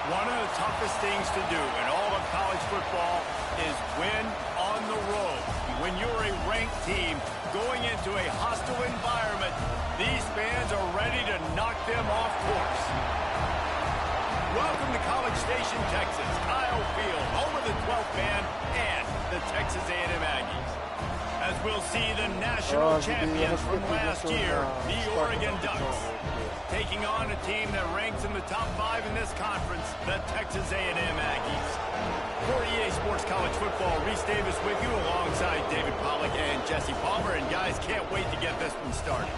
One of the toughest things to do in all of college football is win on the road. When you're a ranked team going into a hostile environment, these fans are ready to knock them off course. Welcome to College Station, Texas, Kyle Field, home of the 12th man and the Texas A&M Aggies. As we'll see the national champions from last year, the Oregon Ducks, taking on a team that ranks in the top 5 in this conference, the Texas A&M Aggies. For EA Sports College Football, Reese Davis with you alongside David Pollack and Jesse Palmer. And guys, can't wait to get this one started.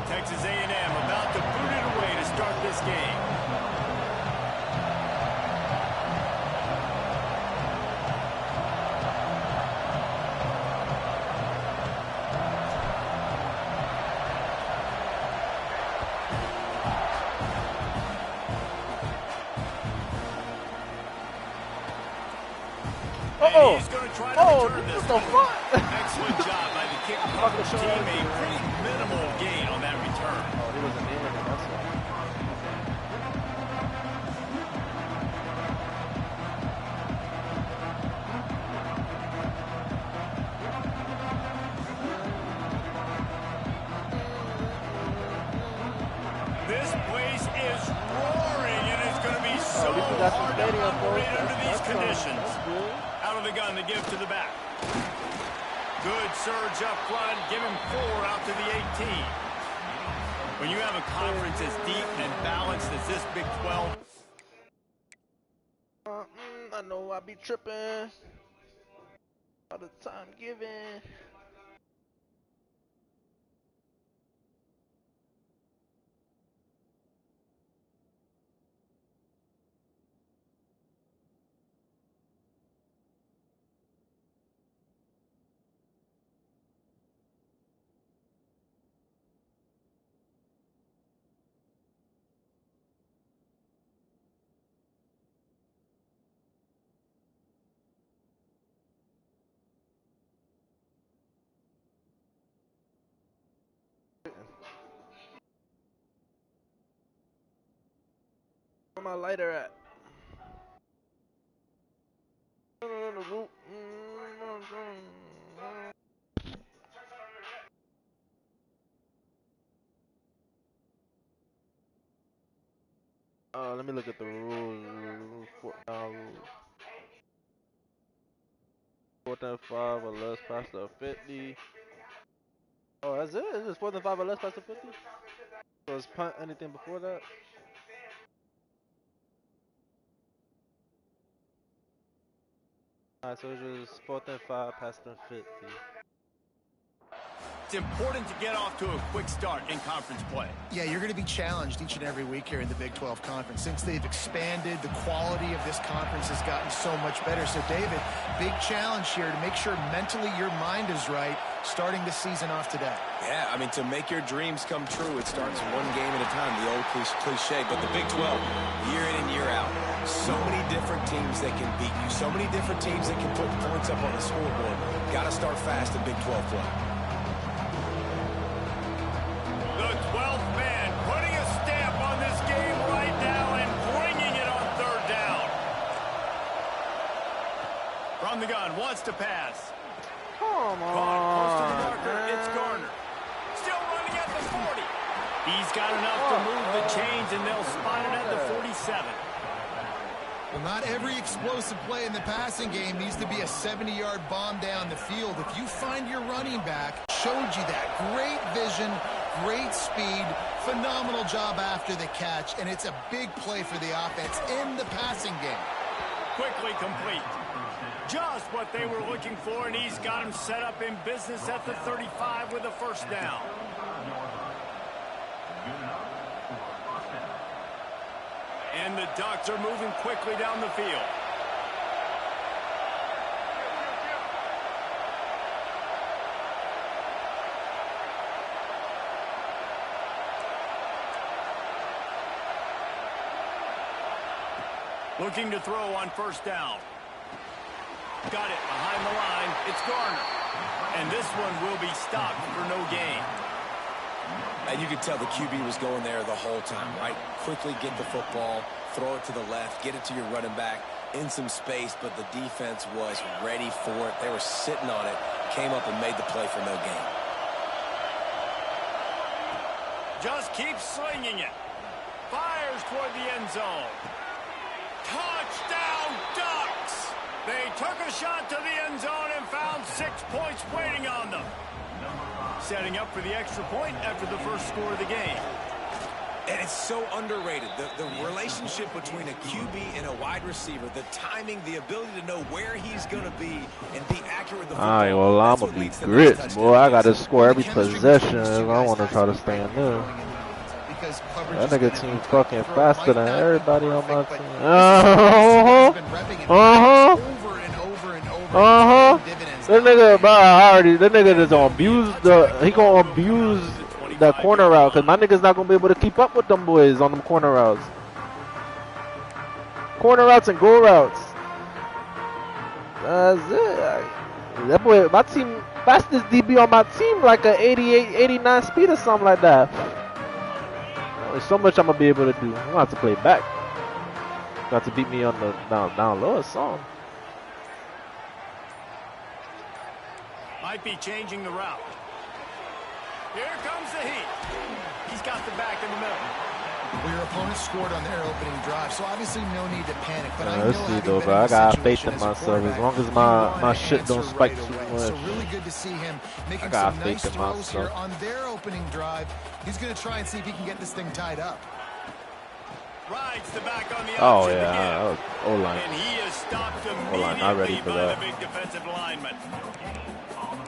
Texas A&M about to boot it away to start this game. He's going to try to return this one. Excellent job by the kick coverage team. A pretty minimal gain on that return. Oh, he wasn't in it. That's why. This place is roaring, and it's going to be so hard to operate under these conditions. Out of the gun to give to the back. Good surge up front, give him 4 out to the 18. When you have a conference as deep and balanced as this Big 12. I know I be tripping all the time given. Where my lighter at? Let me look at the rules. 4th and 5 or less past the 50. Oh, that's it? It's just 4th and 5 or less past the 50? So is punt anything before that? Alright, so it's just 4th and 5 past the 50. It's important to get off to a quick start in conference play. Yeah, you're going to be challenged each and every week here in the Big 12 Conference. Since they've expanded, the quality of this conference has gotten so much better. So, David, big challenge here to make sure mentally your mind is right starting the season off today. Yeah, I mean, to make your dreams come true, it starts one game at a time, the old cliche. But the Big 12, year in and year out, so many different teams that can beat you, so many different teams that can put points up on the scoreboard. Got to start fast in Big 12 play. The 12th man putting a stamp on this game right now and bringing it on 3rd down. From the gun, wants to pass. Come on. Close to the marker, it's Garner. Still running at the 40. He's got enough to move the chains, and they'll spot it at the 47. Well, not every explosive play in the passing game needs to be a 70-yard bomb down the field. If you find your running back, showed you that. Great vision, great speed, phenomenal job after the catch, and it's a big play for the offense in the passing game. Quickly complete. Just what they were looking for, and he's got him set up in business at the 35 with a 1st down. And the Ducks are moving quickly down the field. Looking to throw on first down. Got it behind the line. It's Garner. And this one will be stopped for no gain. And you could tell the QB was going there the whole time, right? Quickly get the football, throw it to the left, get it to your running back in some space, but the defense was ready for it. They were sitting on it, came up and made the play for no gain. Just keeps slinging it. Fires toward the end zone. Touchdown, Ducks! They took a shot to the end zone and found 6 points waiting on them. Setting up for the extra point after the first score of the game. And it's so underrated. The relationship between a QB and a wide receiver, the timing, the ability to know where he's going to be and be accurate with the football. Alright, well, I'm going to be grits, boy. I got to score every possession. I want to try to stay in there. That nigga team fucking faster than everybody on my team. That nigga, bro, that nigga is gonna abuse he gonna abuse the corner route, cause my nigga's not gonna be able to keep up with them boys on them corner routes. Corner routes and goal routes. That's it. That boy, my team, fastest DB on my team, like a 88, 89 speed or something like that. There's so much I'm gonna be able to do. I'm gonna have to play back. Got to beat me on the down low or something. Might be changing the route. Here comes the heat. He's got the back in the middle. Well, your opponent scored on their opening drive, so obviously no need to panic. But let's see though, bro. I got faith in myself as long as my shit don't spike too much. So really good to see him making some nice throws here on their opening drive. He's going to try and see if he can get this thing tied up. Rides the back on the oh yeah, O-line. And he is stopped O-line not ready for by that. the big defensive lineman.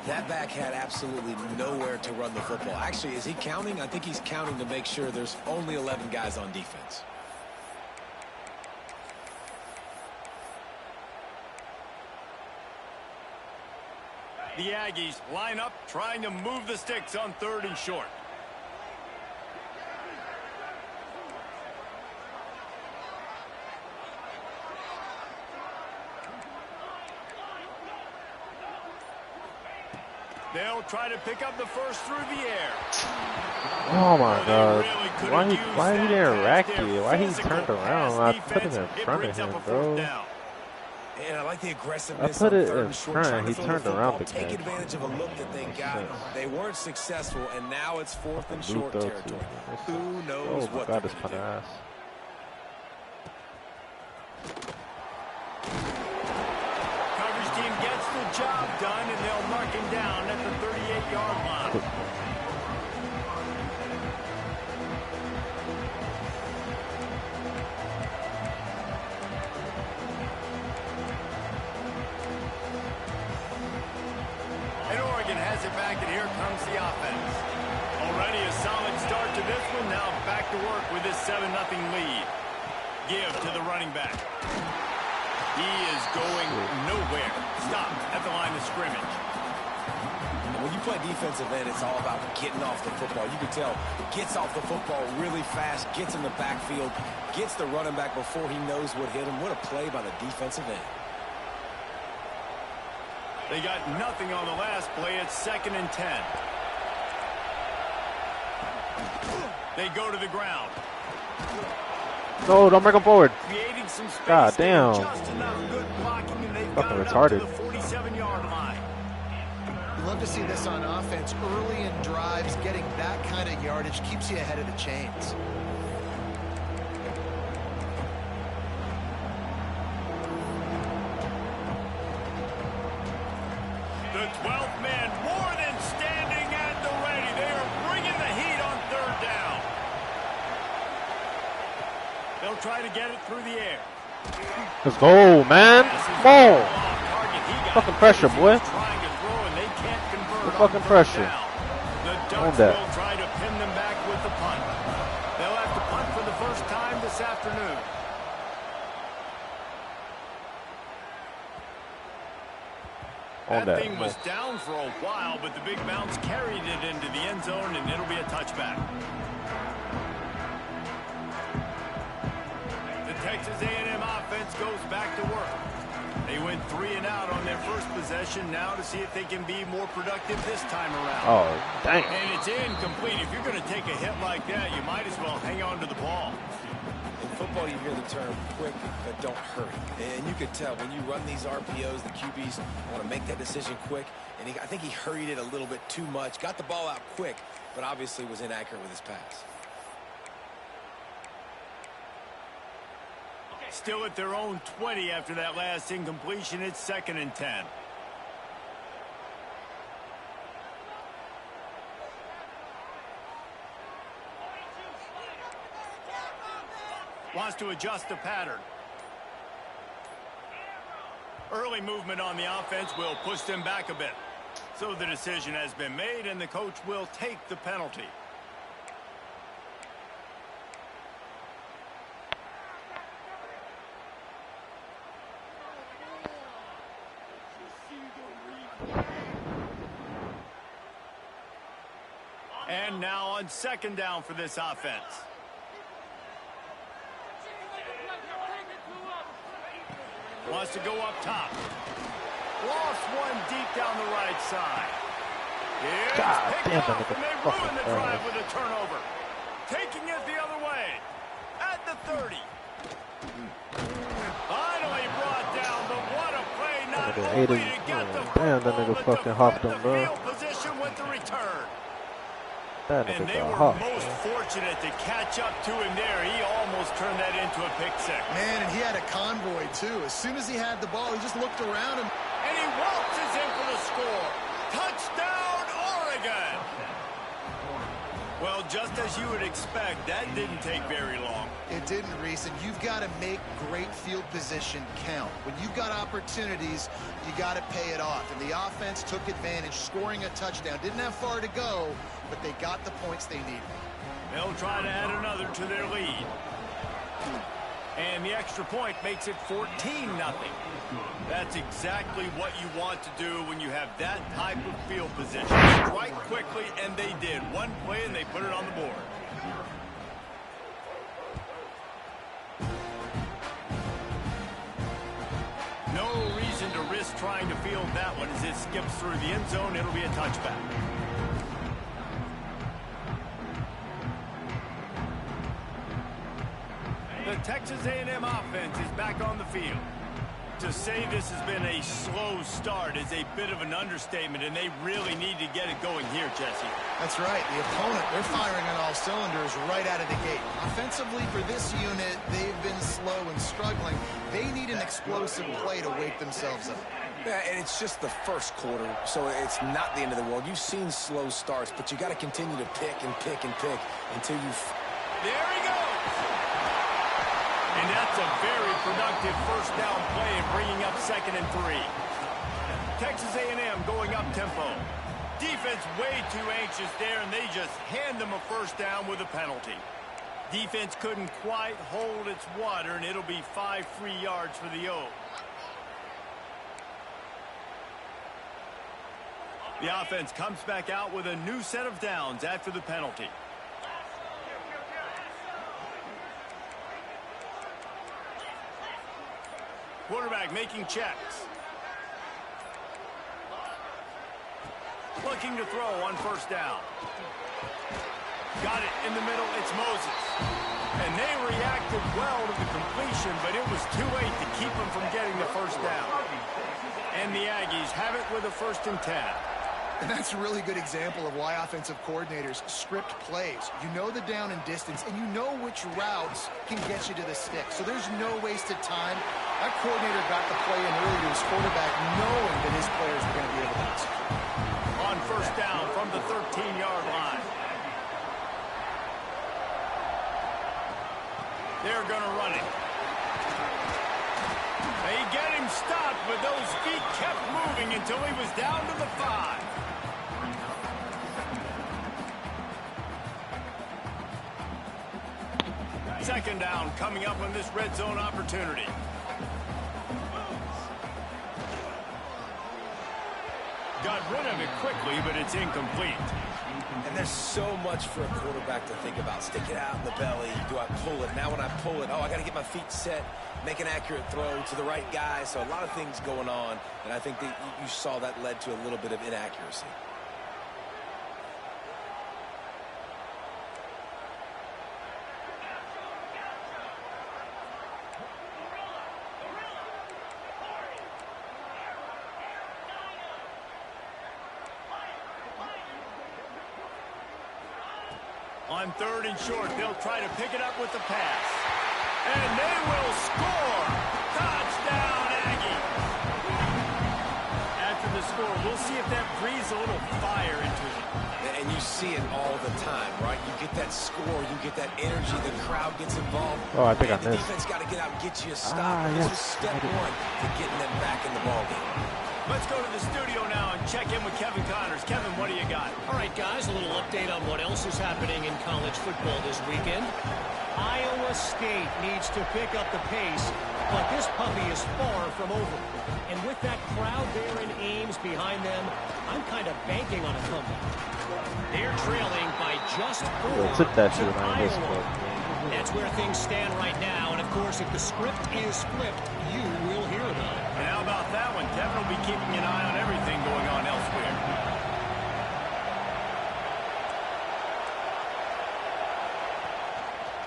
That back had absolutely nowhere to run the football. Actually, is he counting? I think he's counting to make sure there's only 11 guys on defense. The Aggies line up, trying to move the sticks on 3rd and short. They'll try to pick up the first through the air. Oh my God! Why he didn't rack you? Why he turned around? I put it in front of him, bro. And I like the aggressiveness. I put it in front. He turned around to take advantage of a look that they got. They weren't successful, and now it's 4th and short territory. Who knows what they're going to do? Coverage team gets the job done, and they'll mark him down at the 38-yard line. And Oregon has it back, and here comes the offense. Already a solid start to this one. Now back to work with this 7-0 lead. Give to the running back. He is going nowhere. Stop at the line of scrimmage. When you play defensive end, it's all about getting off the football. You can tell, gets off the football really fast, gets in the backfield, gets the running back before he knows what hit him. What a play by the defensive end. They got nothing on the last play. It's 2nd and 10. They go to the ground. No, don't bring him forward. Creating some space. God damn. Just enough good blocking, and they've Fucking got retarded. it up to the 47-yard line. You love to see this on offense. Early in drives, getting that kind of yardage keeps you ahead of the chains. The 12th man more than standing at the ready. They are bringing the heat on 3rd down. They'll try to get it through the air. Let's go, man. Come on. Fucking pressure, boy. Fucking pressure. The On Ducks that. will try to pin them back with the punt. They'll have to punt for the first time this afternoon. That thing was down for a while, but the big bounce carried it into the end zone, and it'll be a touchback. The Texas A&M offense goes back to work. They went 3 and out on their first possession. Now to see if they can be more productive this time around. Oh, dang. And it's incomplete. If you're going to take a hit like that, you might as well hang on to the ball. In football, you hear the term quick, but don't hurry. And you could tell when you run these RPOs, the QBs want to make that decision quick. And I think he hurried it a little bit too much. Got the ball out quick, but obviously was inaccurate with his pass. Still at their own 20 after that last incompletion. It's 2nd and 10. Wants to adjust the pattern. Early movement on the offense will push them back a bit. So the decision has been made, and the coach will take the penalty. And now on 2nd down for this offense. Wants to go up top. Lost one deep down the right side. Here's picked off, and they ruin the drive with a turnover. Taking it the other way. At the 30. Finally brought down, but what a play. Not only to get the football, but to defend the field position with the return. And they were most fortunate to catch up to him there. He almost turned that into a pick six. Man, and he had a convoy, too. As soon as he had the ball, he just looked around him. And he waltzes in for the score. Touchdown, Oregon! Well, just as you would expect, that didn't take very long. It didn't, Reese, and you've got to make great field position count. When you've got opportunities, you got to pay it off. And the offense took advantage, scoring a touchdown. Didn't have far to go, but they got the points they needed. They'll try to add another to their lead. And the extra point makes it 14-0. That's exactly what you want to do when you have that type of field position. Strike quickly, and they did. One play, and they put it on the board. No reason to risk trying to field that one as it skips through the end zone. It'll be a touchback. The Texas A&M offense is back on the field. To say this has been a slow start is a bit of an understatement, and they really need to get it going here, Jesse. That's right. The opponent, they're firing on all cylinders right out of the gate. Offensively for this unit, they've been slow and struggling. They need an explosive play to wake themselves up. Yeah, and it's just the first quarter, so it's not the end of the world. You've seen slow starts, but you got to continue to pick and pick and pick until you... There he goes! And that's a very productive first down play and bringing up 2nd and 3. Texas A&M going up tempo. Defense way too anxious there, and they just hand them a first down with a penalty. Defense couldn't quite hold its water, and it'll be 5 free yards for the O. The offense comes back out with a new set of downs after the penalty. Quarterback making checks. Looking to throw on first down. Got it in the middle. It's Moses. And they reacted well to the completion, but it was too late to keep them from getting the first down. And the Aggies have it with a 1st and 10. And that's a really good example of why offensive coordinators script plays. You know the down and distance, and you know which routes can get you to the stick. So there's no wasted time. That coordinator got the play in early to his quarterback, knowing that his players were going to be able to execute. On first down from the 13-yard line. They're going to run it. They get him stopped, but those feet kept moving until he was down to the 5. Second down coming up on this red zone opportunity. Got rid of it quickly, but it's incomplete. And there's so much for a quarterback to think about. Stick it out in the belly. Do I pull it? Now when I pull it, oh, I got to get my feet set, make an accurate throw to the right guy. So a lot of things going on, and I think that you saw that led to a little bit of inaccuracy. On 3rd and short, they'll try to pick it up with the pass. And they will score! Touchdown, Aggies! After the score, we'll see if that breathes a little fire into it. And you see it all the time, right? You get that score, you get that energy, the crowd gets involved. Oh, I think I missed. The defense got to get out and get you a stop. This was step one to getting them back in the ballgame. Let's go to the studio now and check in with Kevin Connors. Kevin, what do you got? All right, guys, a little update on what else is happening in college football this weekend. Iowa State needs to pick up the pace, but this puppy is far from over. And with that crowd there in Ames behind them, I'm kind of banking on a comeback. They're trailing by just 4 took that shit to on this Iowa. That's where things stand right now. And, of course, if the script is flipped, you will hear about it. And how about that one? Kevin will be keeping an eye on everything going on elsewhere.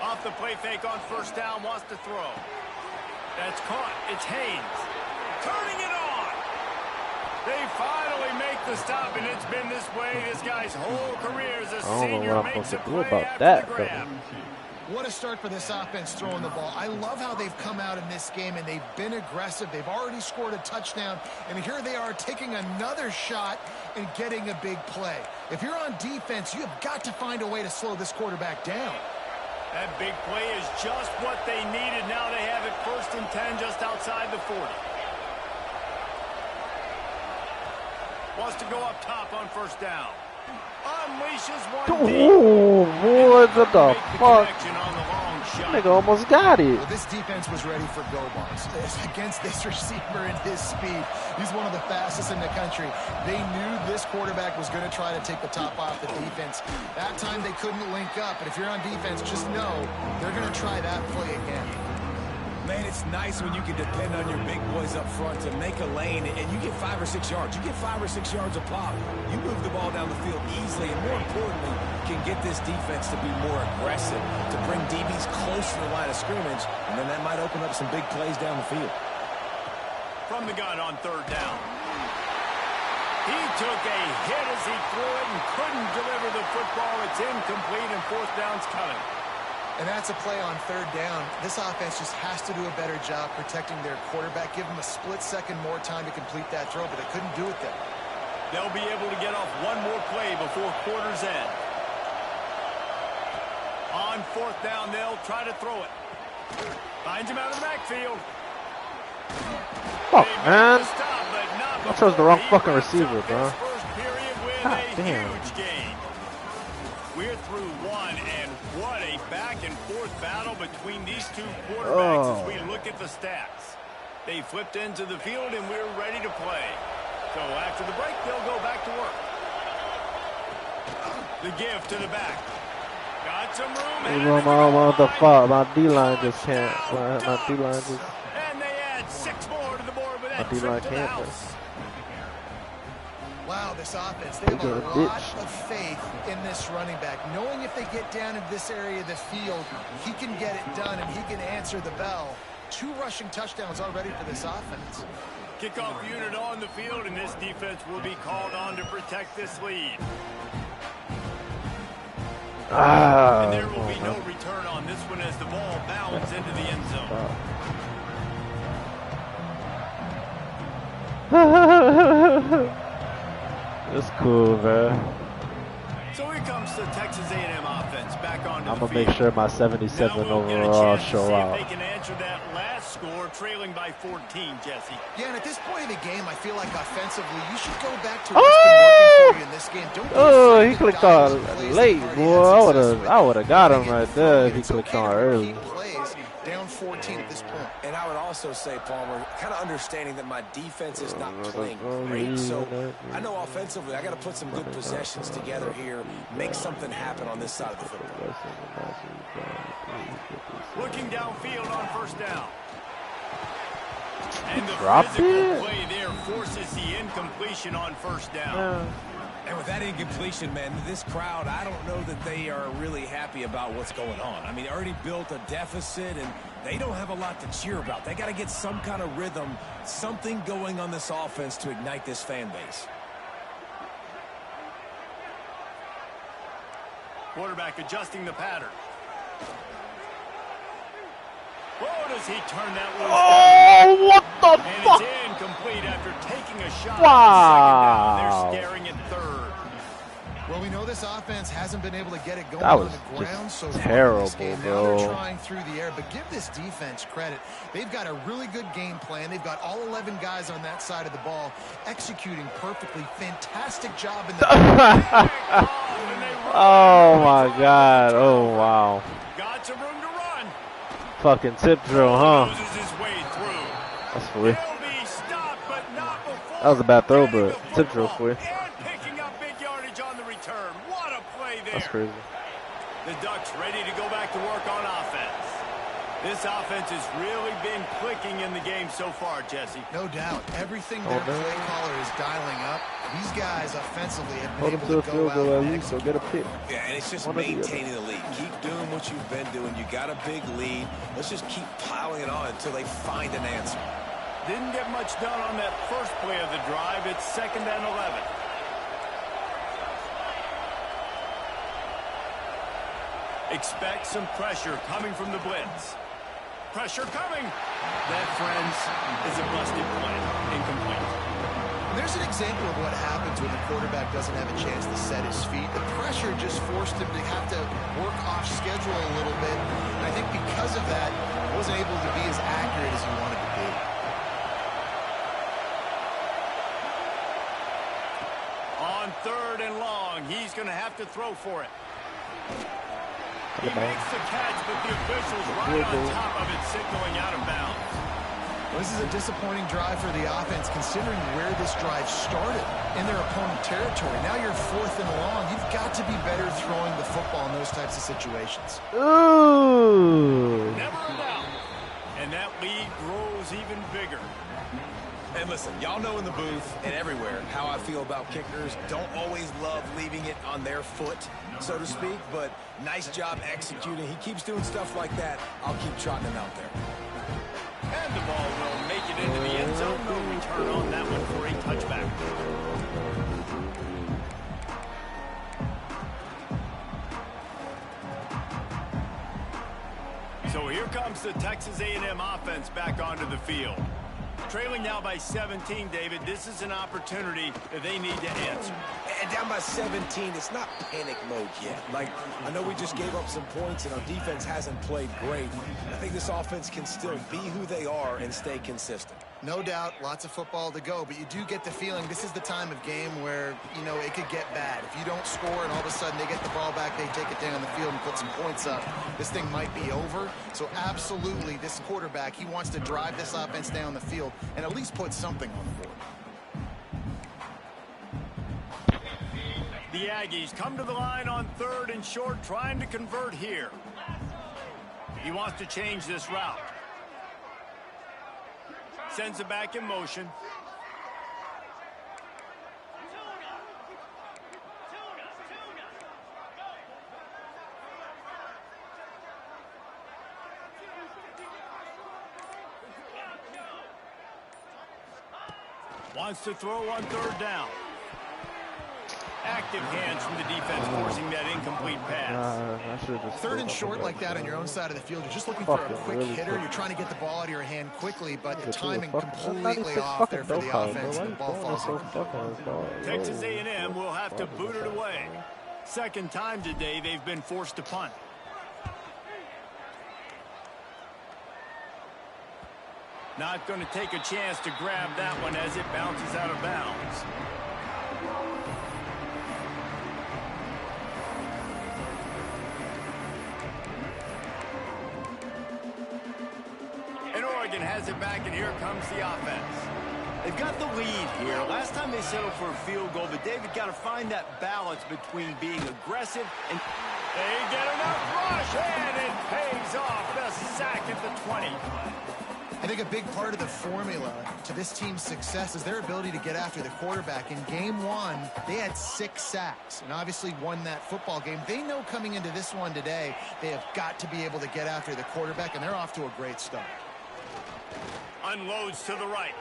Off the play fake on 1st down, wants to throw. That's caught. It's Haynes. Turning it on. They finally make the stop, and it's been this way this guy's whole career as a senior makes a play after the grab. What a start for this offense throwing the ball. I love how they've come out in this game, and they've been aggressive. They've already scored a touchdown, and here they are taking another shot and getting a big play. If you're on defense, you have got to find a way to slow this quarterback down. That big play is just what they needed. Now they have it 1st and 10 just outside the 40. Wants to go up top on 1st down. Unleashes one deep. Oh, boy, what the fuck? Nigga almost got it. Well, this defense was ready for go bars. Against this receiver and his speed, he's one of the fastest in the country. They knew this quarterback was going to try to take the top off the defense. That time they couldn't link up, but if you're on defense, just know they're going to try that play again. Man, it's nice when you can depend on your big boys up front to make a lane, and you get 5 or 6 yards. You get 5 or 6 yards a pop. You move the ball down the field easily, and more importantly, can get this defense to be more aggressive, to bring DBs close to the line of scrimmage, and then that might open up some big plays down the field. From the gun on 3rd down. He took a hit as he threw it and couldn't deliver the football. It's incomplete, and 4th down's coming. And that's a play on 3rd down. This offense just has to do a better job protecting their quarterback. Give them a split second more time to complete that throw, but they couldn't do it there. They'll be able to get off one more play before quarter's end. On 4th down, they'll try to throw it. Finds him out of the backfield. Fuck, man. I chose the wrong fucking receiver, bro. God damn. We're through one, and what a back-and-forth battle between these two quarterbacks as we look at the stats. They flipped into the field, and we're ready to play. So after the break, they'll go back to work. The give to the back. Got some room. The fuck? My D-line just can't. My D-line just... And they add 6 more to the board with that D-line trip to the can't. house. Wow, this offense, they have a lot of faith in this running back. Knowing if they get down into this area of the field, he can get it done and he can answer the bell. 2 rushing touchdowns already for this offense. Kickoff unit on the field, and this defense will be called on to protect this lead. And there will be no return on this one as the ball bounds into the end zone. It's cool, man. So here comes the Texas A&M offense back onto the field. I'm going to make sure my 77 overall show out. They can answer that last score, trailing by 14, Jesse. Yeah, and at this point in the game, I feel like offensively, you should go back to what's been working for you in this game. Don't he clicked on late, boy. I would have got him right there if he clicked on early. Plays down 14 at this point. And I would also say, Palmer, kind of understanding that my defense is not playing great. So I know offensively I got to put some good possessions together here, make something happen on this side of the football. Looking downfield on first down. And the Dropped physical it. play there forces the incompletion on first down. And with that incompletion, man, this crowd, I don't know that they are really happy about what's going on. I mean, they already built a deficit, and they don't have a lot to cheer about. They got to get some kind of rhythm, something going on this offense to ignite this fan base. Quarterback adjusting the pattern. Oh, does he turn that loose? Oh, what the And fuck? it's incomplete after taking a shot Wow. on second down. They're staring at third. Well, we know this offense hasn't been able to get it going That on was the ground so just far in terrible, this game. Now bro. they're trying through the air, but give this defense credit. They've got a really good game plan. They've got all 11 guys on that side of the ball executing perfectly. Fantastic job in the Oh my God. Oh wow. Got some room to run. Fucking tip drill, huh? Loses his way through. That's for you. He'll be stopped, but not before That was a bad throw, getting but the tip drill for you. football and picking up big yardage on the return. What a play there. That's crazy. The Ducks ready to go back to work on offense. This offense has really been clicking in the game so far, Jesse. No doubt. Everything their play caller is dialing up. These guys offensively have Hold been him to able a to go field goal out at and least, so get a pick. Yeah, and it's just One or the other. maintaining the lead. Keep doing what you've been doing. You got a big lead. Let's just keep piling it on until they find an answer. Didn't get much done on that first play of the drive. It's 2nd and 11. Expect some pressure coming from the blitz. Pressure coming. That, friends, is a busted play. Incomplete. There's an example of what happens when the quarterback doesn't have a chance to set his feet. The pressure just forced him to have to work off schedule a little bit. And I think because of that, he wasn't able to be as accurate as he wanted to be. On 3rd and long, he's going to have to throw for it. He makes the catch, but the officials right on top of it, signaling out of bounds. Well, this is a disappointing drive for the offense, considering where this drive started in their opponent territory. Now you're 4th and long. You've got to be better throwing the football in those types of situations. Ooh. Never a doubt. And that lead grows even bigger. And listen, y'all know in the booth and everywhere how I feel about kickers. Don't always love leaving it on their foot, so to speak, but nice job executing. He keeps doing stuff like that. I'll keep trotting him out there. And the ball will make it into the end zone. No return on that one for a touchback. So here comes the Texas A&M offense back onto the field. Trailing now by 17, David. This is an opportunity that they need to answer. And down by 17, it's not panic mode yet. Like, I know we just gave up some points and our defense hasn't played great. I think this offense can still be who they are and stay consistent. No doubt, lots of football to go, but you do get the feeling this is the time of game where, you know, it could get bad. If you don't score and all of a sudden they get the ball back, they take it down the field and put some points up, this thing might be over. So absolutely, this quarterback, he wants to drive this offense down the field and at least put something on the board. The Aggies come to the line on 3rd and short, trying to convert here. He wants to change this route. Sends it back in motion. Wants to throw on 3rd down. Active hands from the defense forcing that incomplete pass. 3rd and short like that on your own side of the field. You're just looking for a quick hitter. You're trying to get the ball out of your hand quickly, but the timing completely off there for the offense, and the ball falls incomplete. Texas A&M will have to boot it away. Second time today they've been forced to punt. Not going to take a chance to grab that one as it bounces out of bounds. Oregon has it back, and here comes the offense. They've got the lead here. Last time they settled for a field goal, but David got to find that balance between being aggressive and... They get enough rush, and it pays off. The sack at the 20. I think a big part of the formula to this team's success is their ability to get after the quarterback. In game one, they had 6 sacks and obviously won that football game. They know coming into this one today, they have got to be able to get after the quarterback, and they're off to a great start. Unloads to the right.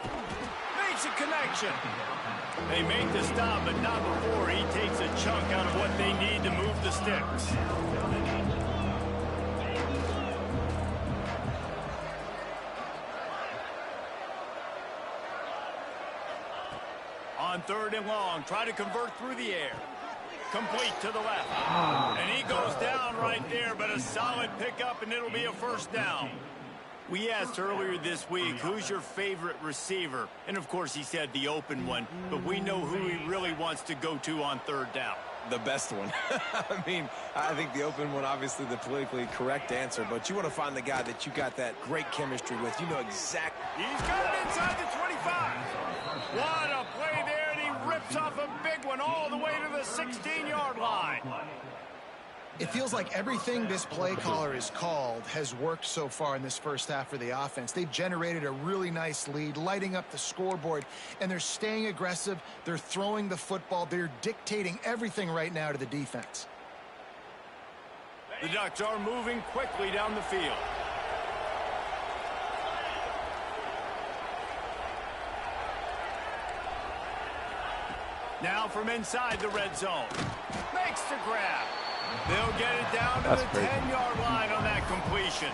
Makes a connection. They make the stop, but not before he takes a chunk out of what they need to move the sticks. On 3rd and long, try to convert through the air. Complete to the left. And he goes down right there, but a solid pickup, and it'll be a first down. We asked earlier this week, who's your favorite receiver? And, of course, he said the open one, but we know who he really wants to go to on 3rd down. The best one. I mean, I think the open one, obviously the politically correct answer, but you want to find the guy that you got that great chemistry with. You know exactly. He's got it inside the 25. What a play there, and he rips off a big one all the way to the 16-yard line. It feels like everything this play caller has called has worked so far in this first half for the offense. They've generated a really nice lead, lighting up the scoreboard, and they're staying aggressive. They're throwing the football. They're dictating everything right now to the defense. The Ducks are moving quickly down the field. Now from inside the red zone. Makes the grab. They'll get it down to the 10-yard line on that completion.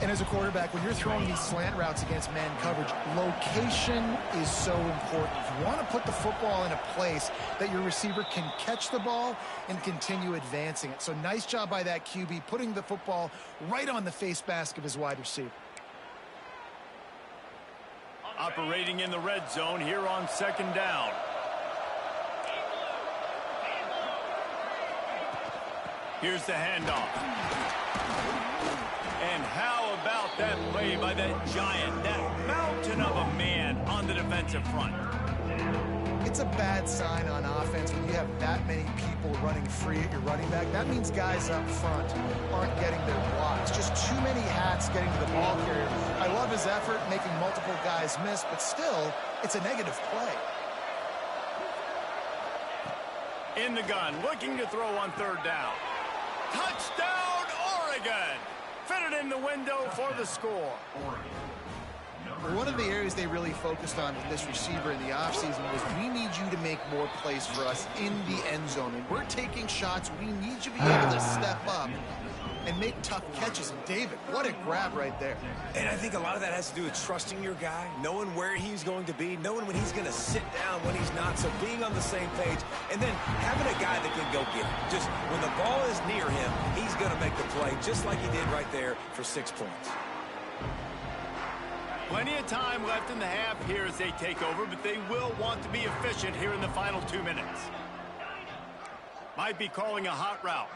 And as a quarterback, when you're throwing these slant routes against man coverage, location is so important. You want to put the football in a place that your receiver can catch the ball and continue advancing it. So nice job by that QB, putting the football right on the face mask of his wide receiver. Operating in the red zone here on 2nd down. Here's the handoff. And how about that play by that giant, that mountain of a man on the defensive front? It's a bad sign on offense when you have that many people running free at your running back. That means guys up front aren't getting their blocks. Just too many hats getting to the ball carrier. I love his effort, making multiple guys miss, but still, it's a negative play. In the gun, looking to throw on 3rd down. Touchdown, Oregon! Fitted in the window for the score. One of the areas they really focused on with this receiver in the offseason was we need you to make more plays for us in the end zone. When we're taking shots, we need you to be able to step up and make tough catches. And David, what a grab right there. And I think a lot of that has to do with trusting your guy, knowing where he's going to be, knowing when he's going to sit down, when he's not. So being on the same page, and then having a guy that can go get it. Just when the ball is near him, he's going to make the play, just like he did right there for 6 points. Plenty of time left in the half here as they take over, but they will want to be efficient here in the final 2 minutes. Might be calling a hot route.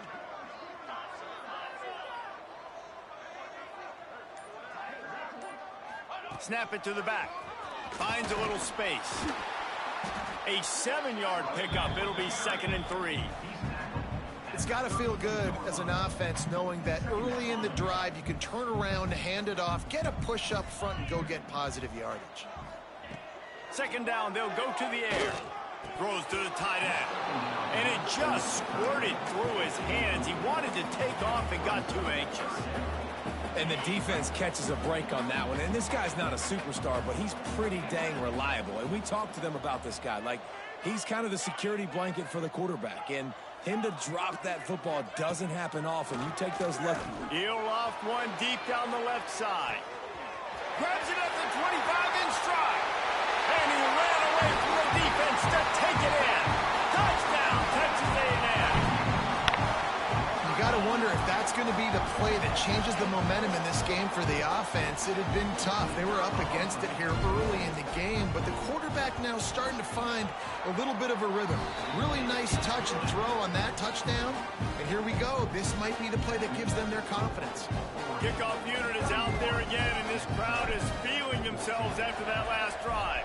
Snap it to the back. Finds a little space. A 7-yard pickup. It'll be 2nd and 3. It's got to feel good as an offense knowing that early in the drive you can turn around, hand it off, get a push up front, and go get positive yardage. 2nd down, they'll go to the air. Throws to the tight end. And it just squirted through his hands. He wanted to take off and got too anxious. And the defense catches a break on that one. And this guy's not a superstar, but he's pretty dang reliable. And we talked to them about this guy. Like, he's kind of the security blanket for the quarterback. And him to drop that football doesn't happen often. You take those left. He'll loft one deep down the left side. Grabs it at the 25 in stride. And he ran away from the defense to take it in. Touchdown, Texas A&M. You got to wonder if that's going to be the play that changes the momentum in this game for the offense. It had been tough. They were up against it here early in the game, but the quarterback now starting to find a little bit of a rhythm. Really nice touch and throw on that touchdown. And here we go. This might be the play that gives them their confidence. Kickoff unit is out there again, and this crowd is feeling themselves after that last drive.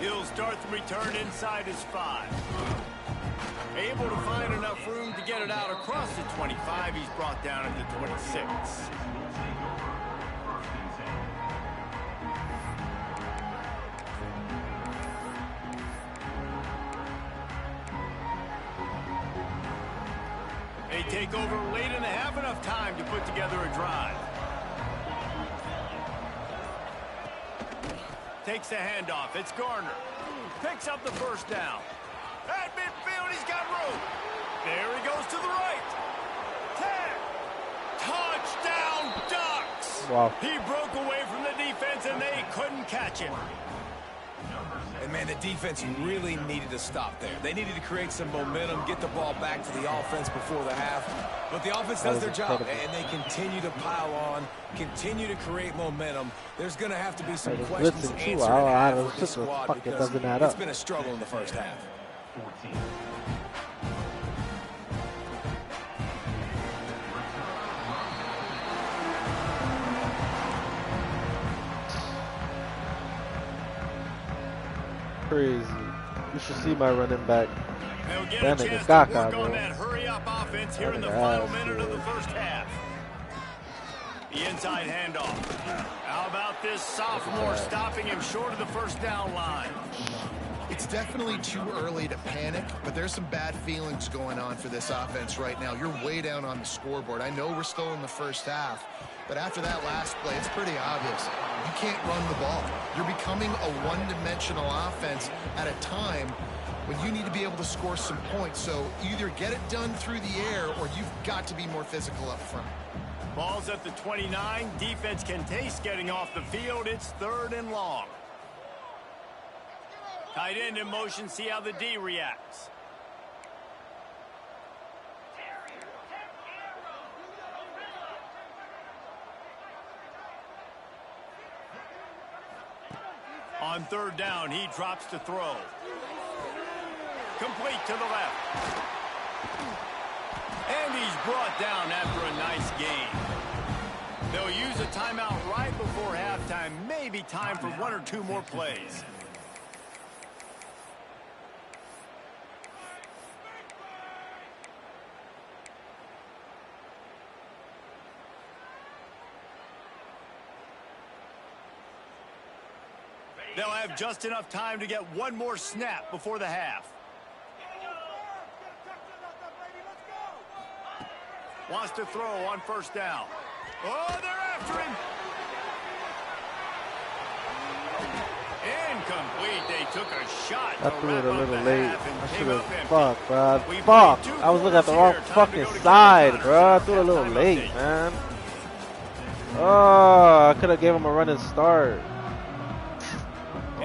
He'll start the return inside his 5. Able to find enough room to get it out across the 25. He's brought down at the 26. They take over late and have enough time to put together a drive. Takes the handoff. It's Garner. Picks up the first down. At midfield, he's got room. There he goes to the right. 10. Touchdown, Ducks. Wow. He broke away from the defense, and they couldn't catch him. And, man, the defense really needed to stop there. They needed to create some momentum, get the ball back to the offense before the half. But the offense does their job, and they continue to pile on, continue to create momentum. There's going to have to be some questions answered with this squad because it's been a struggle in the first half. Crazy. You should see my running back. They'll get That a nigga chance Kaka, to work bro. on that hurry-up offense here in the That nigga final ass, minute of the dude. first half. The inside handoff. How about this sophomore stopping him short of the first down line? It's definitely too early to panic, but there's some bad feelings going on for this offense right now. You're way down on the scoreboard. I know we're still in the first half, but after that last play, it's pretty obvious. You can't run the ball. You're becoming a one-dimensional offense at a time when you need to be able to score some points. So either get it done through the air or you've got to be more physical up front. Ball's at the 29. Defense can taste getting off the field. It's 3rd and long. Tight end in motion. See how the D reacts. On 3rd down, he drops to throw. Complete to the left. And he's brought down after a nice gain. They'll use a timeout right before halftime. Maybe time for 1 or 2 more plays. They'll have just enough time to get 1 more snap before the half. Wants to throw on 1st down. Oh, they're after him. Incomplete. They took a shot. I threw it a little late. I should have. Fuck, bro. Fuck. I was looking at the wrong fucking side, bro. I threw it a little late, man. Oh, I could have gave him a running start.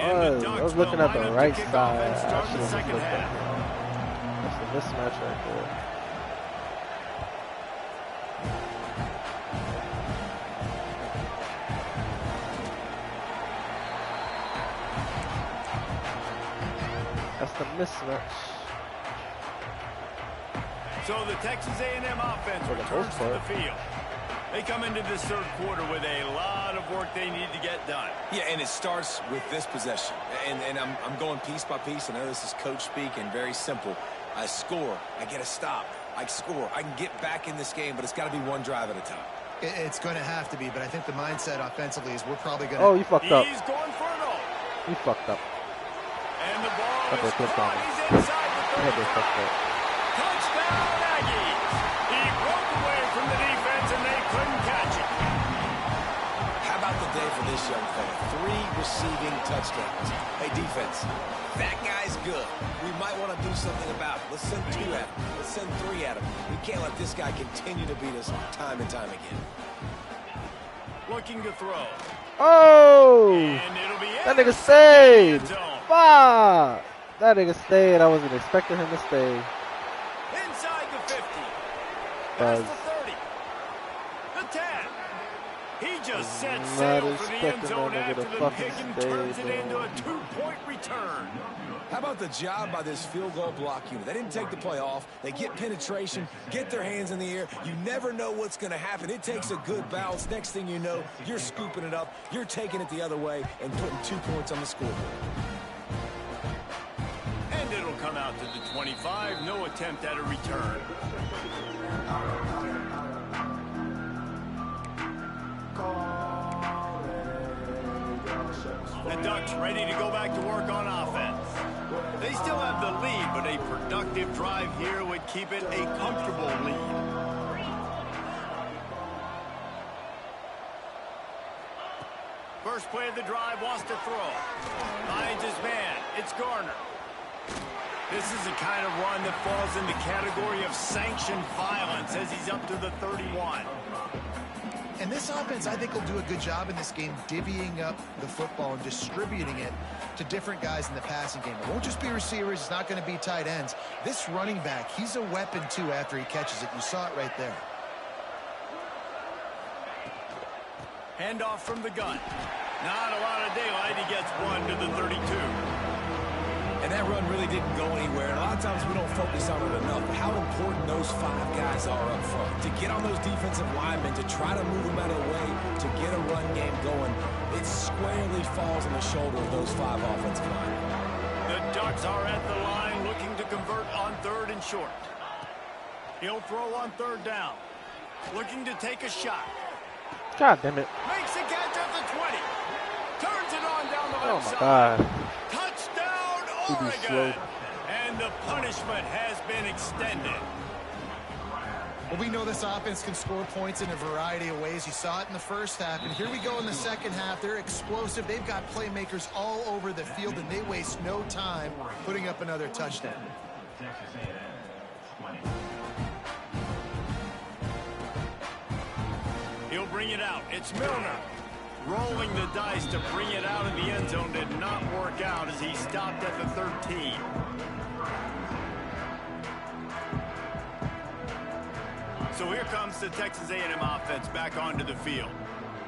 I was looking at the right side. I should have just looked at it. That's a mismatch right there. That's the mismatch. So the Texas A&M offense returns to the field. They come into this 3rd quarter with a lot of work they need to get done. Yeah, and it starts with this possession. And I'm going piece by piece. I know this is coach speak and very simple. I score. I get a stop. I score. I can get back in this game, but it's got to be 1 drive at a time. It's going to have to be, but I think the mindset offensively is we're probably going to... Oh, you fucked up. He's going for it all. You fucked up. And the ball is Clipped on him. He's inside the 30. Fucked up. Touchdown, Aggies. He broke away from the defense, and they couldn't catch it. How about the day for this young fella? 3 receiving touchdowns. Hey, defense, that guy's good. We might want to do something about it. Let's send 2 at him. Let's send 3 at him. We can't let this guy continue to beat us time and time again. Looking to throw. Oh! And it'll be That nigga saved. zone. Fuck! That nigga stayed. I wasn't expecting him to stay. Inside the 50. That's Past the 30. The 10. He just sets sail for the end zone after the pick and turns it into a 2-point return. How about the job by this field goal block unit? They didn't take the play off. They get penetration, get their hands in the air. You never know what's going to happen. It takes a good bounce. Next thing you know, you're scooping it up. You're taking it the other way and putting 2 points on the scoreboard. And it'll come out to the 25. No attempt at a return. The Ducks ready to go back to work on offense. They still have the lead, but a productive drive here would keep it a comfortable lead. First play of the drive, wants to throw. Finds his man. It's Garner. This is the kind of run that falls in the category of sanctioned violence as he's up to the 31. And this offense, I think, will do a good job in this game divvying up the football and distributing it to different guys in the passing game. It won't just be receivers. It's not going to be tight ends. This running back, he's a weapon, too, after he catches it. You saw it right there. Handoff from the gun. Not a lot of daylight. He gets one to the 32. And that run really didn't go anywhere. And a lot of times we don't focus on it enough. But how important those 5 guys are up front. To get on those defensive linemen, to try to move them out of the way, to get a run game going, it squarely falls on the shoulder of those 5 offensive linemen. The Ducks are at the line looking to convert on 3rd and short. He'll throw on 3rd down. Looking to take a shot. God damn it. Makes a catch at the 20. Turns it on down the left side. God. Touchdown, Oregon. And the punishment has been extended. Well, we know this offense can score points in a variety of ways. You saw it in the first half, and here we go in the second half. They're explosive. They've got playmakers all over the field, and they waste no time putting up another touchdown. He'll bring it out. It's Milner. Rolling the dice to bring it out of the end zone did not work out as he stopped at the 13. So here comes the Texas A&M offense back onto the field.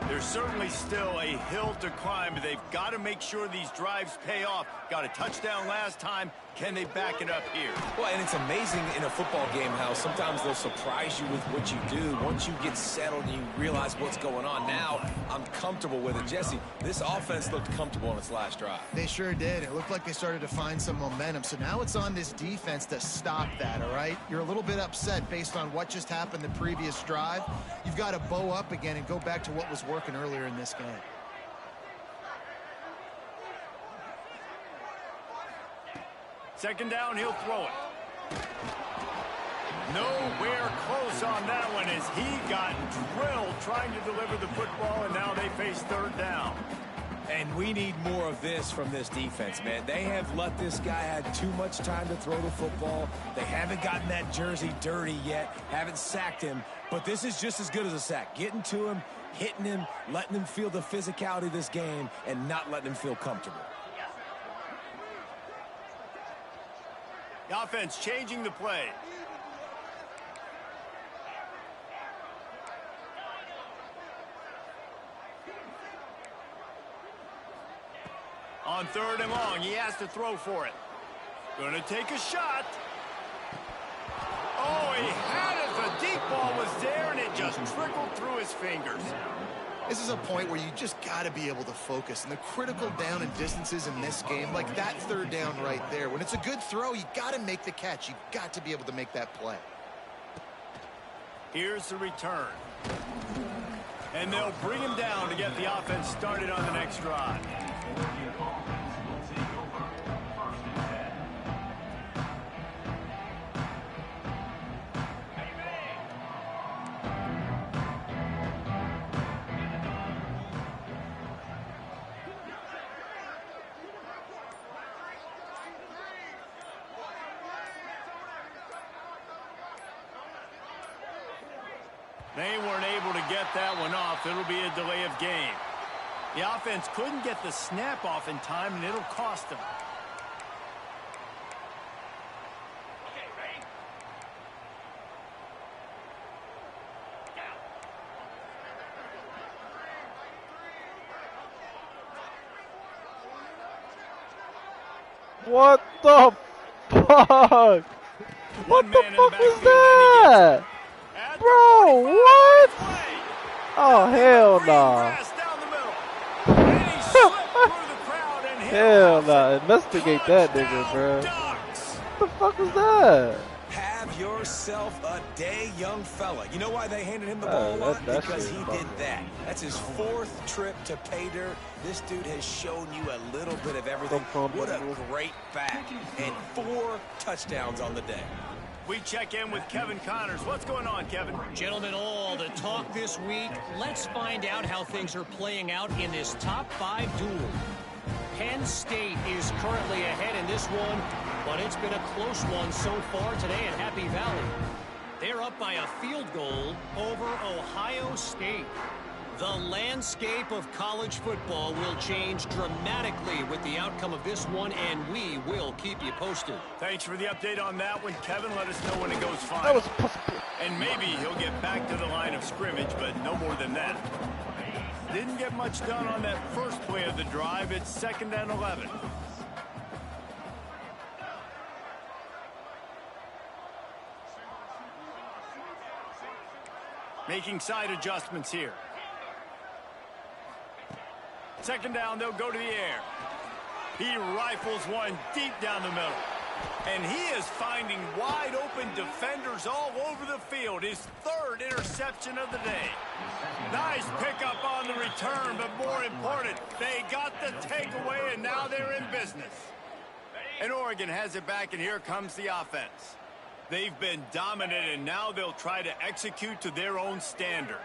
There's certainly still a hill to climb, but they've got to make sure these drives pay off. Got a touchdown last time. Can they back it up here? Well, and it's amazing in a football game how sometimes they'll surprise you with what you do. Once you get settled and you realize what's going on, now I'm comfortable with it. Jesse, this offense looked comfortable on its last drive. They sure did. It looked like they started to find some momentum. So now it's on this defense to stop that, all right? You're a little bit upset based on what just happened the previous drive. You've got to bow up again and go back to what was working earlier in this game. Second down, he'll throw it. Nowhere close on that one as he got drilled trying to deliver the football, and now they face 3rd down. And we need more of this from this defense, man. They have let this guy have too much time to throw the football. They haven't gotten that jersey dirty yet, haven't sacked him. But this is just as good as a sack. Getting to him, hitting him, letting him feel the physicality of this game, and not letting him feel comfortable. The offense changing the play. On 3rd and long, he has to throw for it. Going to take a shot. Oh, he had it. The deep ball was there, and it just trickled through his fingers. This is a point where you just got to be able to focus. And the critical down and distances in this game, like that 3rd down right there, when it's a good throw, you got to make the catch. You've got to be able to make that play. Here's the return. And they'll bring him down to get the offense started on the next drive. They weren't able to get that one off. It'll be a delay of game. The offense couldn't get the snap off in time, and it'll cost them. What the fuck? What the fuck was that? Bro, what? Oh, hell nah. Hell nah. Investigate that nigga, bro. What the fuck was that? Have yourself a day, young fella. You know why they handed him the ball up? Because he did that. That's his 4th trip to pay dirt. This dude has shown you a little bit of everything. What a great back. And 4 touchdowns on the day. We check in with Kevin Connors. What's going on, Kevin? Gentlemen, all the talk this week. Let's find out how things are playing out in this top 5 duel. Penn State is currently ahead in this one, but it's been a close one so far today at Happy Valley. They're up by a field goal over Ohio State. The landscape of college football will change dramatically with the outcome of this one, and we will keep you posted. Thanks for the update on that one, Kevin. Let us know when it goes fine. That was and maybe he'll get back to the line of scrimmage, but no more than that. Didn't get much done on that first play of the drive. It's 2nd and 11. Making side adjustments here. 2nd down, they'll go to the air. He rifles one deep down the middle. And he is finding wide open defenders all over the field. His 3rd interception of the day. Nice pickup on the return, but more important, they got the takeaway, and now they're in business. And Oregon has it back, and here comes the offense. They've been dominant, and now they'll try to execute to their own standard.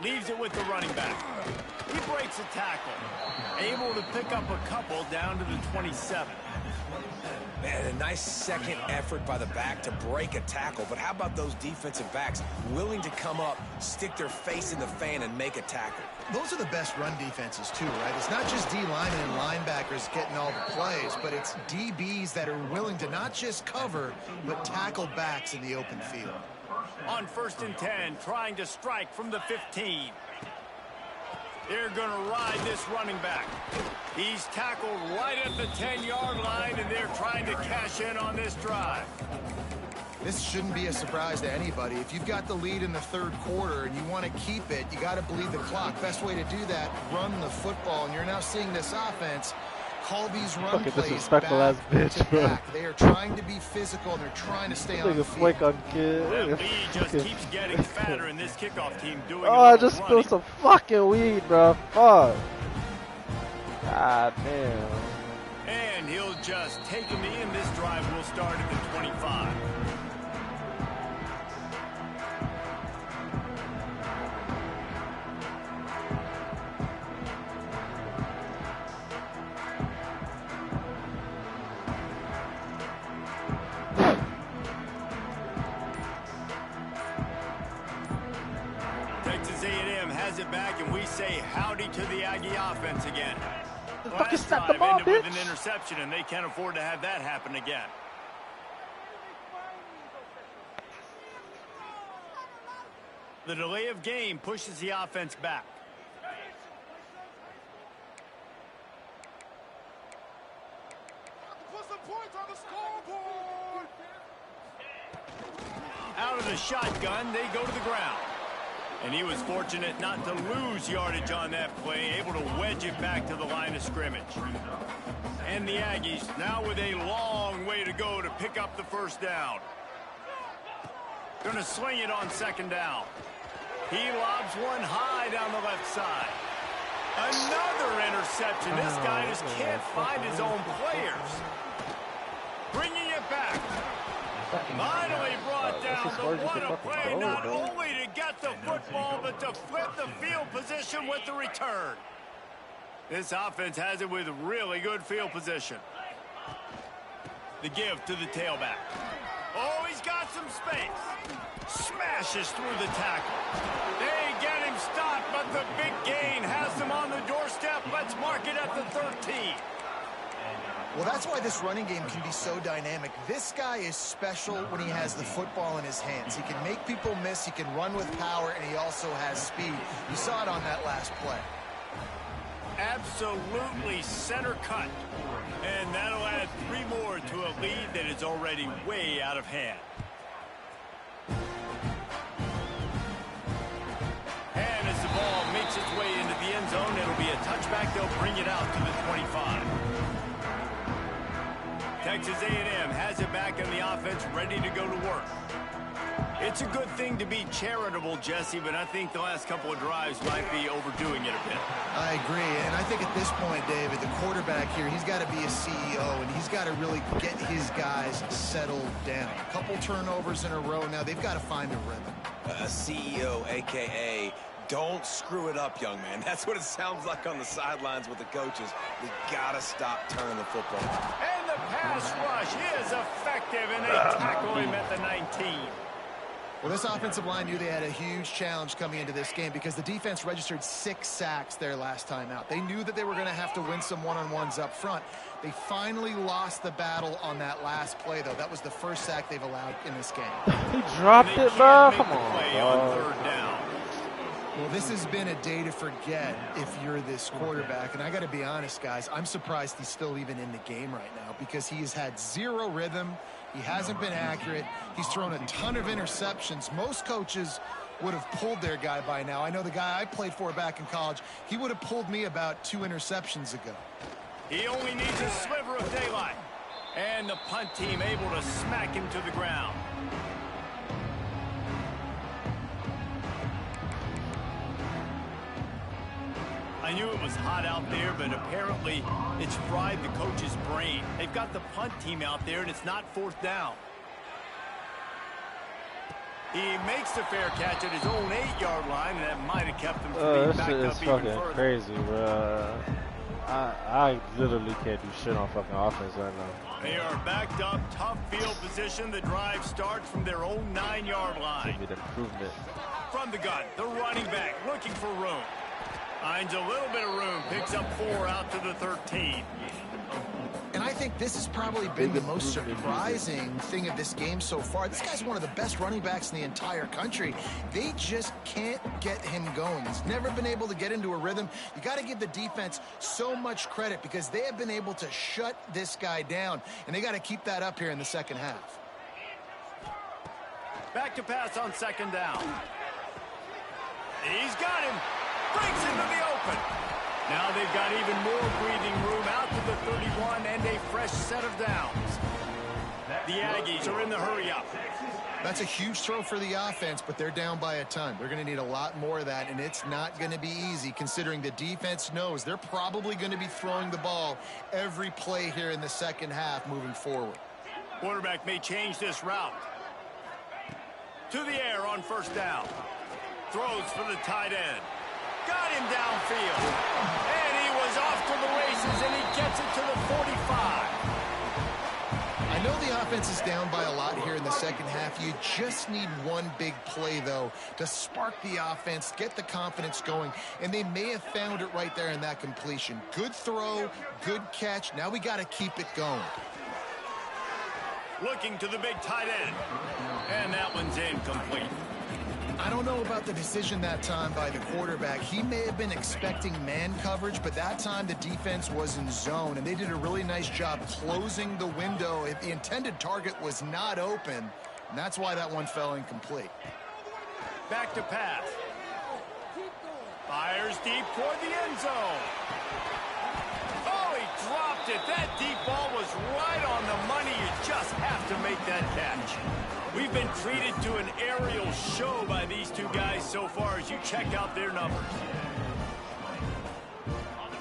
Leaves it with the running back. He breaks a tackle. Able to pick up a couple down to the 27. Man, a nice second effort by the back to break a tackle. But how about those defensive backs willing to come up, stick their face in the fan, and make a tackle? Those are the best run defenses, too, right? It's not just D linemen and linebackers getting all the plays, but it's DBs that are willing to not just cover, but tackle backs in the open field. On 1st and 10, trying to strike from the 15. They're going to ride this running back. He's tackled right at the 10-yard line, and they're trying to cash in on this drive. This shouldn't be a surprise to anybody. If you've got the lead in the 3rd quarter and you want to keep it, you got to bleed the clock. Best way to do that, run the football. And you're now seeing this offense call these run plays back ass bitch, to bro. back. They are trying to be physical, and they're trying to stay on the field. That lead just keeps getting fatter, and this kickoff team doing I just spilled some fucking weed, bro. Fuck. God damn. And he'll just take him in. This drive will start at the 25. Texas A&M has it back, and we say howdy to the Aggie offense again. Last drive ended with an interception, and they can't afford to have that happen again. The delay of game pushes the offense back. Put some points on the scoreboard. Out of the shotgun, they go to the ground. And he was fortunate not to lose yardage on that play, able to wedge it back to the line of scrimmage. And the Aggies now with a long way to go to pick up the 1st down. Going to sling it on 2nd down. He lobs one high down the left side. Another interception. This guy just can't find his own players. Bringing it back. Finally brought down, but what a play, not only to get the football, but to flip the field position with the return. This offense has it with really good field position. The give to the tailback. Oh, he's got some space. Smashes through the tackle. They get him stopped, but the big gain has them on the doorstep. Let's mark it at the 13. Well, that's why this running game can be so dynamic. This guy is special when he has the football in his hands. He can make people miss, he can run with power, and he also has speed. You saw it on that last play. Absolutely center cut. And that'll add 3 more to a lead that is already way out of hand. And as the ball makes its way into the end zone, it'll be a touchback. They'll bring it out to the 25. Texas A&M has it back in the offense, ready to go to work. It's a good thing to be charitable, Jesse, but I think the last couple of drives might be overdoing it a bit. I agree, and I think at this point, David, the quarterback here, he's got to be a CEO, and he's got to really get his guys settled down. A couple turnovers in a row now. They've got to find a rhythm. A CEO, a.k.a. don't screw it up, young man. That's what it sounds like on the sidelines with the coaches. We got to stop turning the football. And the pass rush is effective, and they tackle him at the 19. Well, this offensive line knew they had a huge challenge coming into this game because the defense registered 6 sacks their last time out. They knew that they were going to have to win some one-on-ones up front. They finally lost the battle on that last play, though. That was the first sack they've allowed in this game. He dropped it, bro. Come on, on 3rd down. Well, this has been a day to forget if you're this quarterback. And I got to be honest, guys, I'm surprised he's still even in the game right now because he has had 0 rhythm. He hasn't been accurate. He's thrown a ton of interceptions. Most coaches would have pulled their guy by now. I know the guy I played for back in college, he would have pulled me about 2 interceptions ago. He only needs a sliver of daylight. And the punt team able to smack him to the ground. I knew it was hot out there, but apparently it's fried the coach's brain. They've got the punt team out there, and it's not 4th down. He makes the fair catch at his own 8-yard line, and that might have kept him from being backed up even further. Fucking crazy, bro. I literally can't do shit on fucking offense right now. They are backed up, tough field position. The drive starts from their own 9-yard line. Improvement. From the gun, the running back looking for room. Finds a little bit of room, picks up 4 out to the 13. And I think this has probably been the most surprising thing of this game so far. This guy's one of the best running backs in the entire country. They just can't get him going. He's never been able to get into a rhythm. You got to give the defense so much credit because they have been able to shut this guy down, and they got to keep that up here in the second half. Back to pass on 2nd down. He's got him. Breaks into the open. Now they've got even more breathing room out to the 31 and a fresh set of downs. The Aggies are in the hurry-up. That's a huge throw for the offense, but they're down by a ton. They're going to need a lot more of that, and it's not going to be easy considering the defense knows they're probably going to be throwing the ball every play here in the second half moving forward. Quarterback may change this route. To the air on 1st down. Throws for the tight end. Got him downfield. And he was off to the races, and he gets it to the 45. I know the offense is down by a lot here in the second half. You just need one big play, though, to spark the offense, get the confidence going, and they may have found it right there in that completion. Good throw, good catch. Now we got to keep it going. Looking to the big tight end. And that one's incomplete. I don't know about the decision that time by the quarterback. He may have been expecting man coverage, but that time the defense was in zone, and they did a really nice job closing the window. If the intended target was not open, and that's why that one fell incomplete. Back to pass. Fires deep toward the end zone. Oh, he dropped it. That deep ball was right on the money. You just have to make that catch. We've been treated to an aerial show by these two guys so far as you check out their numbers.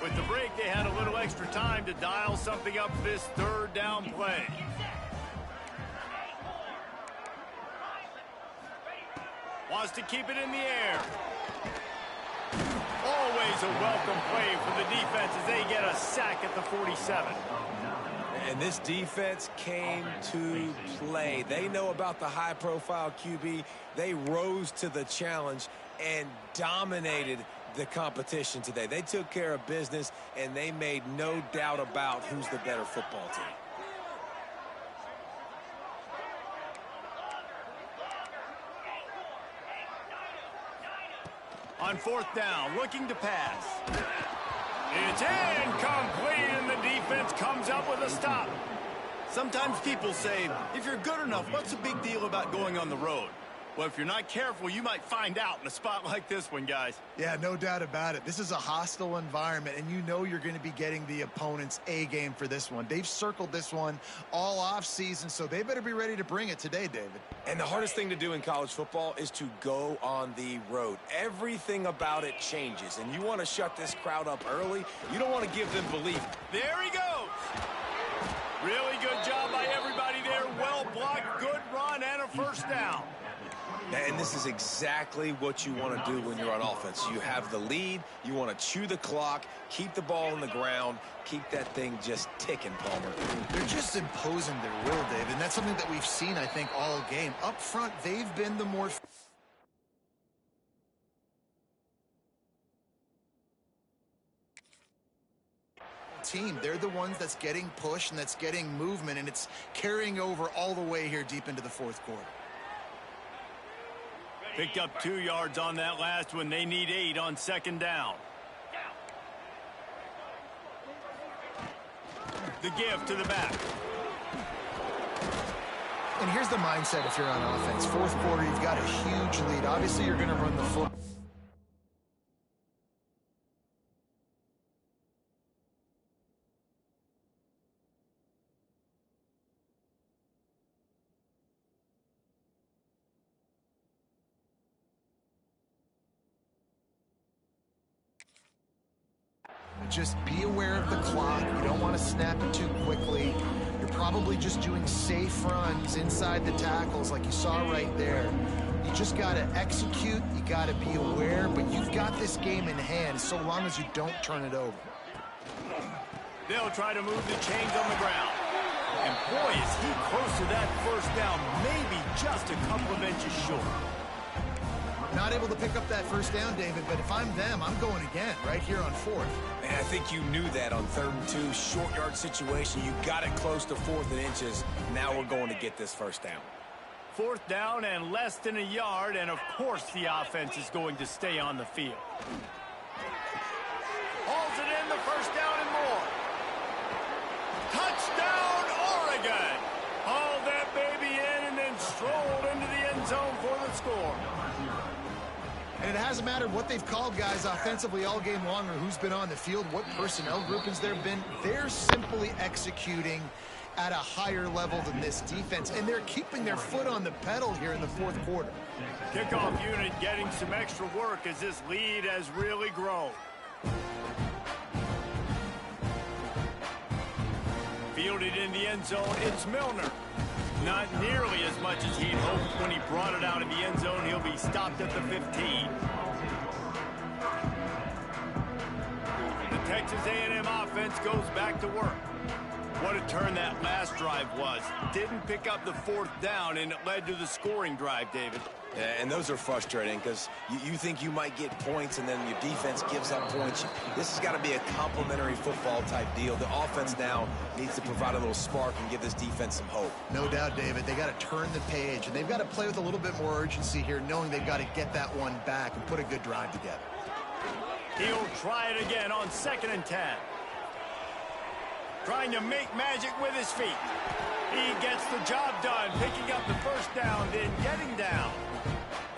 With the break, they had a little extra time to dial something up for this 3rd down play. Wants to keep it in the air. Always a welcome play for the defense as they get a sack at the 47. And this defense came to play. They know about the high-profile QB. They rose to the challenge and dominated the competition today. They took care of business, and they made no doubt about who's the better football team. On fourth down, looking to pass. It's incomplete, and the defense comes up with a stop. Sometimes people say, if you're good enough, what's the big deal about going on the road? Well, if you're not careful, you might find out in a spot like this one, guys. Yeah, no doubt about it. This is a hostile environment, and you know you're going to be getting the opponent's A game for this one. They've circled this one all offseason, so they better be ready to bring it today, David. And the hardest thing to do in college football is to go on the road. Everything about it changes, and you want to shut this crowd up early. You don't want to give them belief. There he goes. Really good job by everybody there. Well blocked, good run, and a first down. And this is exactly what you want to do when you're on offense. You have the lead. You want to chew the clock, keep the ball on the ground, keep that thing just ticking, Palmer. They're just imposing their will, David, and that's something that we've seen, I think, all game. Up front, they've been the more team. They're the ones that's getting pushed and that's getting movement, and it's carrying over all the way here deep into the fourth quarter. Picked up 2 yards on that last one. They need 8 on second down. The give to the back. And here's the mindset if you're on offense. Fourth quarter, you've got a huge lead. Obviously, you're going to run the football. Just be aware of the clock. You don't want to snap it too quickly. You're probably just doing safe runs inside the tackles like you saw right there. You just got to execute. You got to be aware, but you've got this game in hand so long as you don't turn it over. They'll try to move the chains on the ground. And boy, is he close to that first down, maybe just a couple of inches short. Not able to pick up that first down, David, but if I'm them, I'm going again right here on fourth. And I think you knew that on 3rd and 2, short yard situation. You got it close to 4th and inches. Now we're going to get this first down. 4th down and less than a yard, and of course the offense is going to stay on the field. Hauls it in, the first down and more. Touchdown, Oregon! Hauled that baby in and then strolled into the end zone for the score. And it hasn't mattered what they've called guys offensively all game long or who's been on the field, what personnel group has there been. They're simply executing at a higher level than this defense, and they're keeping their foot on the pedal here in the fourth quarter. Kickoff unit getting some extra work as this lead has really grown. Fielded in the end zone, it's Milner. Not nearly as much as he'd hoped when he brought it out in the end zone. He'll be stopped at the 15. The Texas A&M offense goes back to work. What a turn that last drive was. Didn't pick up the 4th down, and it led to the scoring drive, David. Yeah, and those are frustrating because you think you might get points and then your defense gives up points. This has got to be a complementary football type deal. The offense now needs to provide a little spark and give this defense some hope. No doubt, David. They got to turn the page, and they've got to play with a little bit more urgency here, knowing they've got to get that one back and put a good drive together. He'll try it again on 2nd and 10. Trying to make magic with his feet. He gets the job done, picking up the first down, then getting down.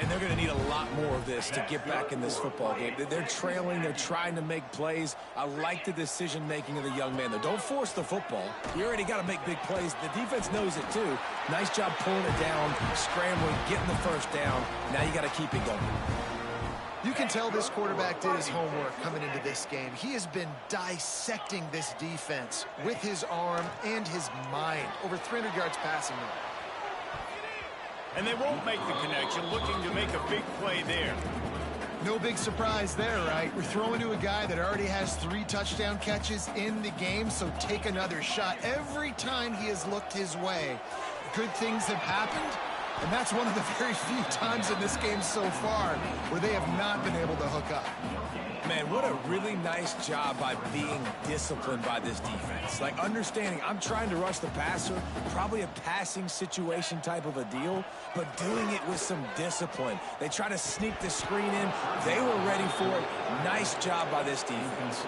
And they're going to need a lot more of this to get back in this football game. They're trailing. They're trying to make plays. I like the decision-making of the young man, though. Don't force the football. You already got to make big plays. The defense knows it, too. Nice job pulling it down, scrambling, getting the first down. Now you got to keep it going. You can tell this quarterback did his homework coming into this game. He has been dissecting this defense with his arm and his mind. Over 300 yards passing now. And they won't make the connection, looking to make a big play there. No big surprise there, right? We're throwing to a guy that already has 3 touchdown catches in the game, so take another shot. Every time he has looked his way, good things have happened, And that's one of the very few times in this game so far where they have not been able to hook up. Man, what a really nice job by being disciplined by this defense. Like, understanding I'm trying to rush the passer, probably a passing situation type of a deal, but doing it with some discipline. They try to sneak the screen in. They were ready for it. Nice job by this defense.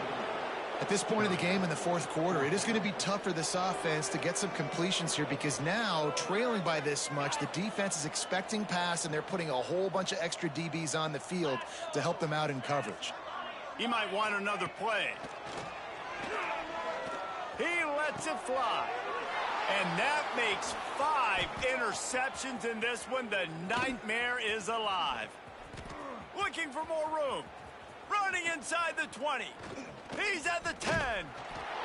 At this point of the game in the fourth quarter, it is going to be tough for this offense to get some completions here because now, trailing by this much, the defense is expecting pass, and they're putting a whole bunch of extra DBs on the field to help them out in coverage. He might want another play. He lets it fly. And that makes 5 interceptions in this one. The nightmare is alive. Looking for more room. Running inside the 20. He's at the 10.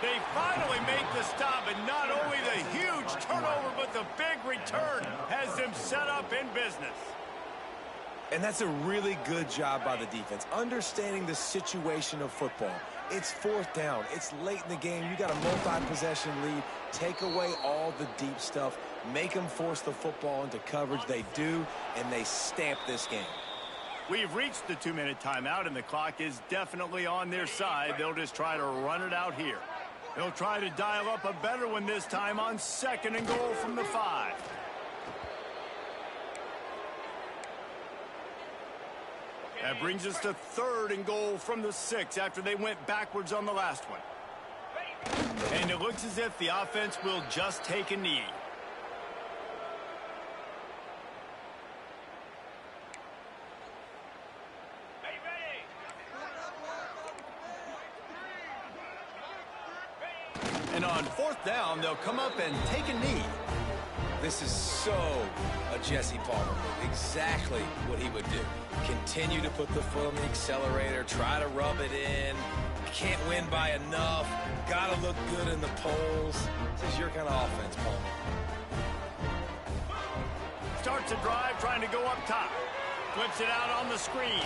They finally make the stop, and not only the huge turnover, but the big return has them set up in business. And that's a really good job by the defense, understanding the situation of football. It's fourth down. It's late in the game. You got a multi-possession lead. Take away all the deep stuff. Make them force the football into coverage. They do, and they stamp this game. We've reached the 2-minute timeout, and the clock is definitely on their side. They'll just try to run it out here. They'll try to dial up a better one this time on 2nd and goal from the 5. That brings us to 3rd and goal from the 6 after they went backwards on the last one. And it looks as if the offense will just take a knee. And on 4th down, they'll come up and take a knee. This is so a Jesse Palmer. Exactly what he would do. Continue to put the foot on the accelerator, try to rub it in. Can't win by enough. Gotta look good in the polls. This is your kind of offense, Palmer. Starts a drive trying to go up top. Flips it out on the screen.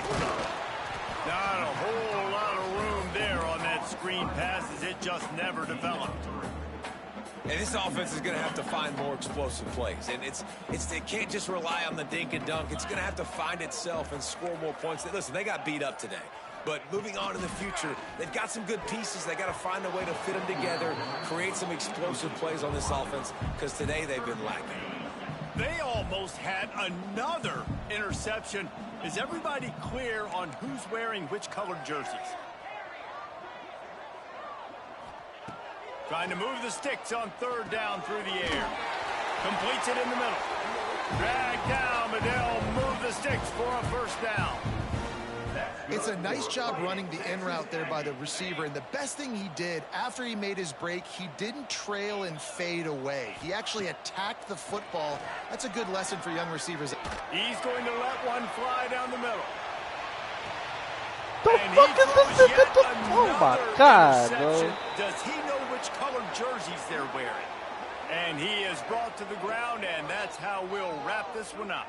Not a whole lot of room there on that screen pass as it just never developed. And this offense is going to have to find more explosive plays. And it can't just rely on the dink and dunk. It's going to have to find itself and score more points. Listen, they got beat up today. But moving on in the future, they've got some good pieces. They got to find a way to fit them together, create some explosive plays on this offense, because today they've been lacking. They almost had another interception. Is everybody clear on who's wearing which colored jerseys? Trying to move the sticks on 3rd down through the air. Completes it in the middle. Drag down, but they'll move the sticks for a 1st down. It's a nice job running the in route there by the receiver, and the best thing he did after he made his break, he didn't trail and fade away. He actually attacked the football. That's a good lesson for young receivers. He's going to let one fly down the middle. The fuck is this? Oh my God, bro. Does he know which colored jerseys they're wearing? And he is brought to the ground, and that's how we'll wrap this one up.